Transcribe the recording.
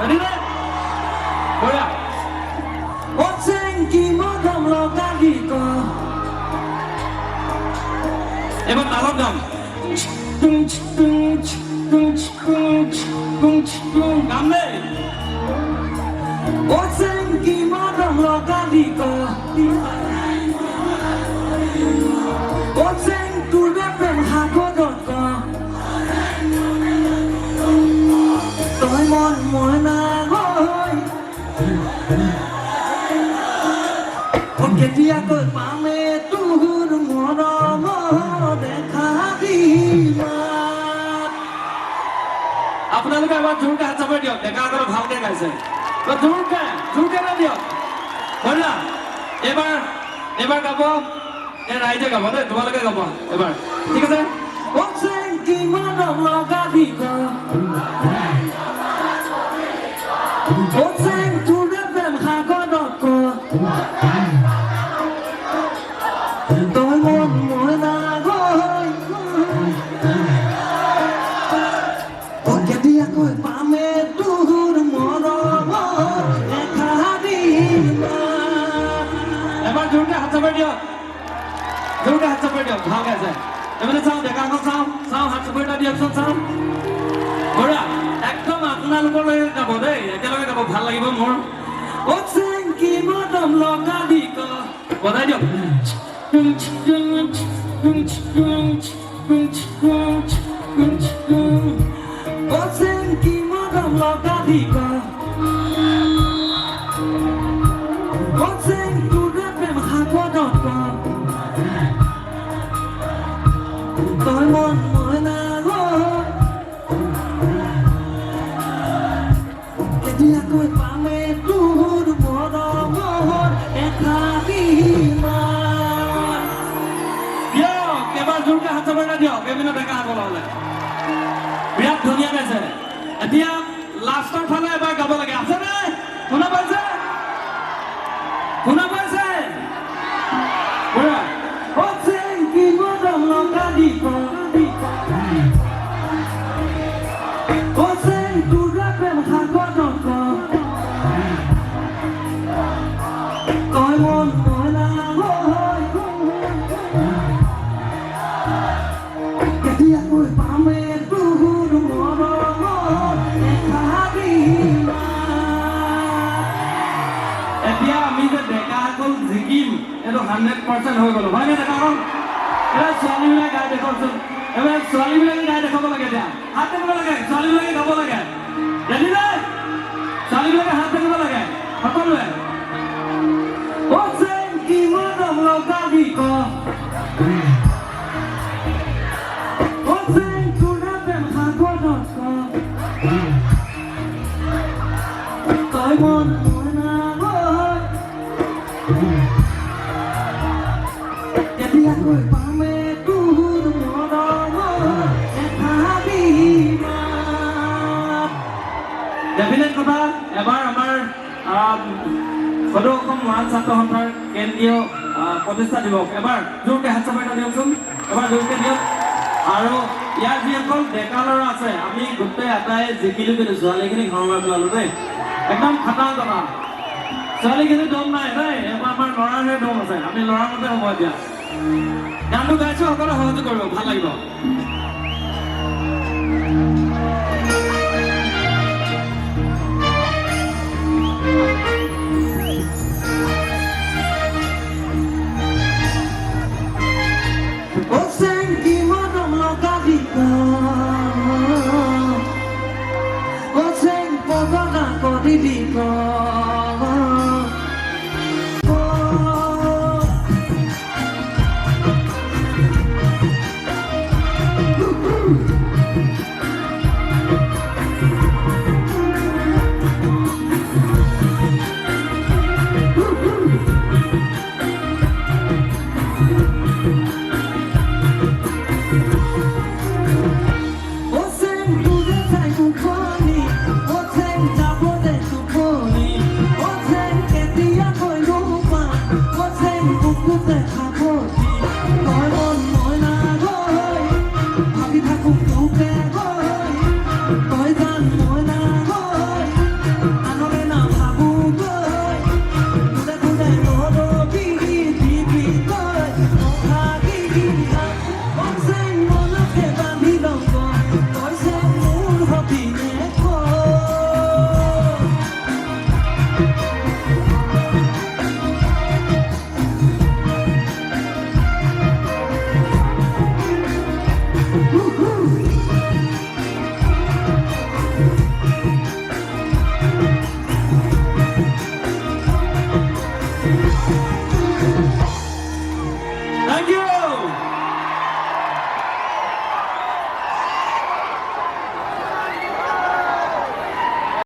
Ready নে? বঢ়িয়া। এবাৰ তালক গান। গান নে? কেতিয়াকৈ পামে তোৰ মৰম দেখা দিবা আপোনালোকে এবাৰ জোৰকে হাত চাপৰি দিয়ক ডেকাসকলে ভালকে গাইছে জোৰকে না দিয়ক বঢ়িয়া এবাৰ গাব ৰাইজে গাব দেই তোমালোকে গাব এবাৰ ঠিক আছে কিমান লগাবি তোৰ প্ৰেম সাগৰত তই মন মইনা গৈ কেতিয়াকৈ পামে তোৰ মৰম দেখা দিবা এবাৰ জোৰকে হাত চাপৰি দিয়ক ভাল গাইছে এবাৰ চাওঁ ডেকাসকল চাওঁ হাত চাপৰি এটা দিয়কচোন চাওঁ বঢ়িয়া একদম আপোনালোকলৈ গাব দেই একেলগে গাব ভাল লাগিব মোৰ কিমান লগাবি বজাই দিয়ক কিমান লগাবি তোৰ প্ৰেম সাগৰত তই মন মইনা কেতিয়াকৈ পামে তোৰ মৰম দেখা দিবা দিয়ক এবাৰ জোৰকে হাত চাপৰি এটা দিয়ক বিভিন্ন ডেকাসকললে বিৰাট ধুনীয়া গাইছে এতিয়া লাষ্টৰ ফালে এবাৰ গাব লাগে আছেনে শুনা পাইছে বঢ়িয়া কিমান লগাবি তোৰ প্ৰেম সাগৰত তই মন মইনা কেতিয়াকৈ পামে তোৰ মৰম দেখা দিবা এতিয়া আমি যে ডেকাসকল জিকিম এইটো 100% হৈ গ'লো হয়নে ডেকাসকল এবাৰ ছোৱালীবিলাক গাই দেখুৱাচোন এবাৰ ছোৱালীবিলাকে গাই দেখুৱাব লাগে এতিয়া হাত থাকিব লাগে ছোৱালীবিলাকে গাব লাগে ৰেডি নে ছোৱালীবিলাকে হাত থাকিব লাগে সকলোৱে কিমান লগাবি তোৰ প্ৰেম সাগৰত তই মন মইনা কেতিয়াকৈ পামে তোৰ মৰম দেখা দিবা ডেফিনেট কথা এবাৰ আমাৰ সদৌ অসম মহান ছাত্ৰ সন্থাৰ কেন্দ্ৰীয় প্ৰতিষ্ঠা দিৱস এবাৰ জোৰকে হাত চাপৰি এটা দিয়কচোন এবাৰ জোৰকে দিয়ক আৰু ইয়াৰ যিসকল ডেকা ল'ৰা আছে আমি গোটেই এটাই জিকিলো কিন্তু ছোৱালীখিনিক হৰুৱাই পেলালো দেই একদম খাটাং কথা ছোৱালীখিনি দম নাই দেই এবাৰ আমাৰ ল'ৰাৰহে দম আছে আমি ল'ৰাৰ মতে সময় দিয়া গানটো গাইছো সকলোৱে সহযোগ কৰিব ভাল লাগিব